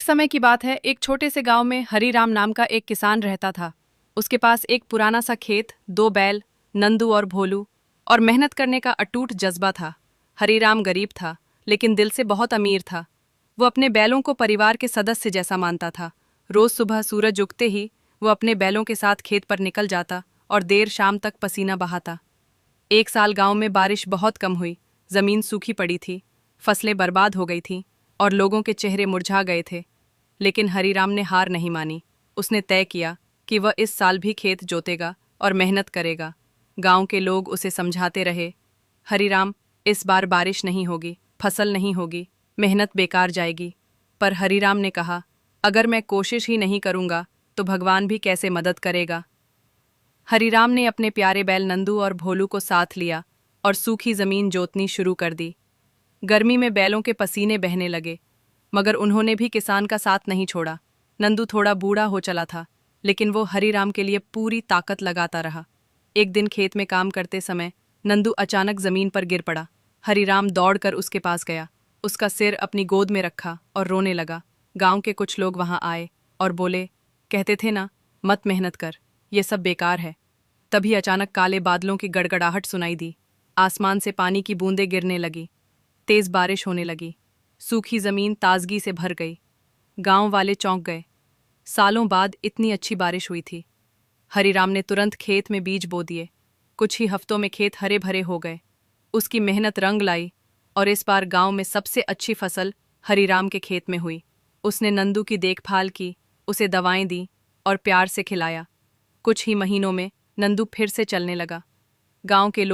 समय की बात है, एक छोटे से गांव में हरीराम नाम का एक किसान रहता था। उसके पास एक पुराना सा खेत, 2 बैल, नंदू और भोलू, और मेहनत करने का अटूट जज्बा था। हरीराम गरीब था, लेकिन दिल से बहुत अमीर था। वो अपने बैलों को परिवार के सदस्य जैसा मानता था। रोज सुबह सूरज उगते ही वो अपने बैलों के साथ खेत पर निकल जाता और देर शाम तक पसीना बहाता। एक साल गांव में बारिश बहुत कम हुई, जमीन सूखी पड़ी थी, फसलें बर्बाद हो गई थीं और लोगों के चेहरे मुरझा गए थे। लेकिन हरीराम ने हार नहीं मानी। उसने तय किया कि वह इस साल भी खेत जोतेगा और मेहनत करेगा। गांव के लोग उसे समझाते रहे, हरीराम, इस बार बारिश नहीं होगी, फसल नहीं होगी, मेहनत बेकार जाएगी। पर हरीराम ने कहा, अगर मैं कोशिश ही नहीं करूंगा तो भगवान भी कैसे मदद करेगा। हरीराम ने अपने प्यारे बैल नंदू और भोलू को साथ लिया और सूखी जमीन जोतनी शुरू कर दी। गर्मी में बैलों के पसीने बहने लगे, मगर उन्होंने भी किसान का साथ नहीं छोड़ा। नंदू थोड़ा बूढ़ा हो चला था, लेकिन वो हरीराम के लिए पूरी ताकत लगाता रहा। एक दिन खेत में काम करते समय नंदू अचानक जमीन पर गिर पड़ा। हरीराम दौड़कर उसके पास गया, उसका सिर अपनी गोद में रखा और रोने लगा। गांव के कुछ लोग वहां आए और बोले, कहते थे ना, मत मेहनत कर, ये सब बेकार है। तभी अचानक काले बादलों की गड़गड़ाहट सुनाई दी। आसमान से पानी की बूंदें गिरने लगी। तेज बारिश होने लगी। सूखी जमीन ताजगी से भर गई। गांव वाले चौंक गए। सालों बाद इतनी अच्छी बारिश हुई थी। हरीराम ने तुरंत खेत में बीज बो दिए। कुछ ही हफ्तों में खेत हरे भरे हो गए। उसकी मेहनत रंग लाई और इस बार गांव में सबसे अच्छी फसल हरीराम के खेत में हुई। उसने नंदू की देखभाल की, उसे दवाएं दी और प्यार से खिलाया। कुछ ही महीनों में नंदू फिर से चलने लगा। गांव के